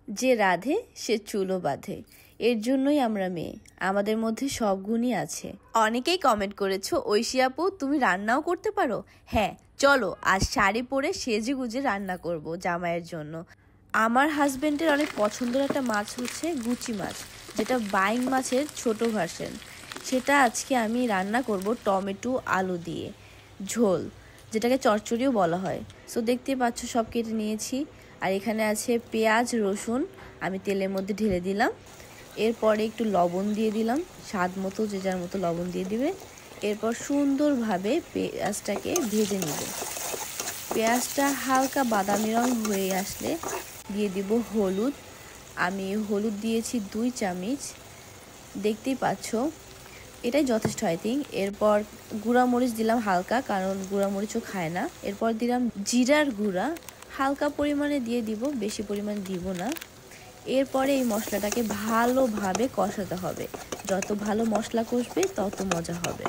যে রাধে সে চুলো বাঁধে। এর জন্যই আমরা মেয়ে, আমাদের মধ্যে সব গুণই আছে। অনেকেই কমেন্ট করেছো, ঐশী আপু তুমি রান্নাও করতে পারো? হ্যাঁ, চলো আজ শাড়ি পরে সেজে গুজে রান্না করব জামাইয়ের জন্য। আমার হাজবেন্ডের অনেক পছন্দের একটা মাছ হচ্ছে গুচি মাছ, যেটা বাইং মাছের ছোট ভার্সন। সেটা আজকে আমি রান্না করব টমেটো আলু দিয়ে ঝোল, যেটাকে চচ্চড়িও বলা হয়। সো দেখতে পাচ্ছ সব কেটে নিয়েছি। আর এখানে আছে পেঁয়াজ রসুন, আমি তেলের মধ্যে ঢেলে দিলাম। এরপরে একটু লবণ দিয়ে দিলাম, স্বাদ মতো যে যার মতো লবণ দিয়ে দিবে। এরপর সুন্দরভাবে পেঁয়াজটাকে ভেজে নিব। পেঁয়াজটা হালকা বাদামি রং হয়ে আসলে দিয়ে দিব হলুদ। আমি হলুদ দিয়েছি 2 চামচ, দেখতেই পাচ্ছ। এটাই যথেষ্ট আই থিঙ্ক। এরপর গুঁড়া মরিচ দিলাম হালকা, কারণ গুঁড়া মরিচও খায় না। এরপর দিলাম জিরার গুঁড়া, হালকা পরিমাণে দিয়ে দিব, বেশি পরিমাণে দিব না। এরপরে এই মশলাটাকে ভালোভাবে কষাতে হবে। যত ভালো মশলা কষবে তত মজা হবে।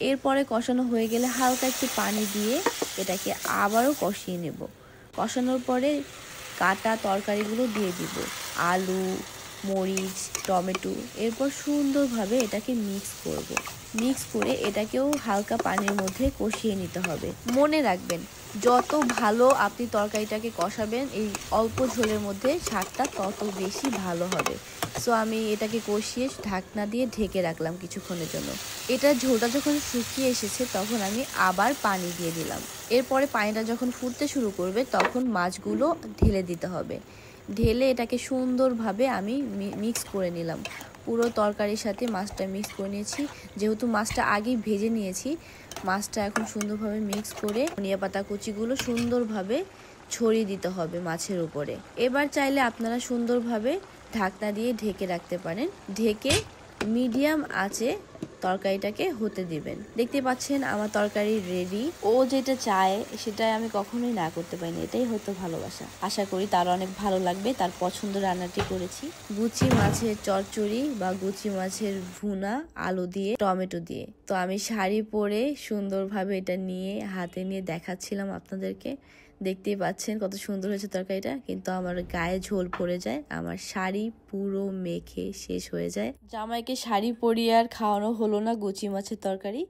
এরপরে কষানো হয়ে গেলে হালকা একটু পানি দিয়ে এটাকে আবারও কষিয়ে নেব। কষানোর পরে কাটা তরকারিগুলো দিয়ে দিব, আলু, মরিচ, টমেটো। এরপর সুন্দরভাবে এটাকে মিক্স করব। মিক্স করে এটাকেও হালকা পানির মধ্যে কষিয়ে নিতে হবে। মনে রাখবেন, যত ভালো আপনি তরকারিটাকে কষাবেন এই অল্প ঝোলের মধ্যে স্বাদটা তত বেশি ভালো হবে। সো আমি এটাকে কষিয়ে ঢাকনা দিয়ে ঢেকে রাখলাম কিছুক্ষণের জন্য। এটা ঝোলটা যখন শুকিয়ে এসেছে তখন আমি আবার পানি দিয়ে দিলাম। এরপরে পানিটা যখন ফুটতে শুরু করবে তখন মাছগুলো ঢেলে দিতে হবে। ঢেলে এটাকে সুন্দরভাবে আমি মিক্স করে নিলাম। পুরো তরকারির সাথে মাছটা মিক্স করে নিয়েছি। যেহেতু মাছটা আগেই ভেজে নিয়েছি, মাছটা এখন সুন্দরভাবে মিক্স করে ধনিয়া পাতা কুচিগুলো সুন্দরভাবে ছড়িয়ে দিতে হবে মাছের উপরে। এবার চাইলে আপনারা সুন্দরভাবে ঢাকনা দিয়ে ঢেকে রাখতে পারেন। ঢেকে মিডিয়াম আঁচে তরকারিটাকে হতে দিবেন। দেখতে পাচ্ছেন আমার তরকারি রেডি। ও যেটা চায় সেটাই আমি কখনোই না করতে পারিনি, এটাই হয়তো ভালোবাসা। আশা করি তার অনেক ভালো লাগবে, তার পছন্দ রান্নাটি করেছি। গুচি মাছের চচ্চড়ি বা গুচি মাছের ভুনা আলু দিয়ে টমেটো দিয়ে। তো আমি শাড়ি পরে সুন্দরভাবে এটা নিয়ে হাতে নিয়ে দেখাচ্ছিলাম আপনাদেরকে। দেখতেই পাচ্ছেন কত সুন্দর হয়েছে তরকারিটা, কিন্তু আমার গায়ে ঝোল পড়ে যায়, আমার শাড়ি পুরো মেখে শেষ হয়ে যায়। জামাইকে শাড়ি পরিয়ে আর খাওয়ানো হলো না গুচি মাছের তরকারি।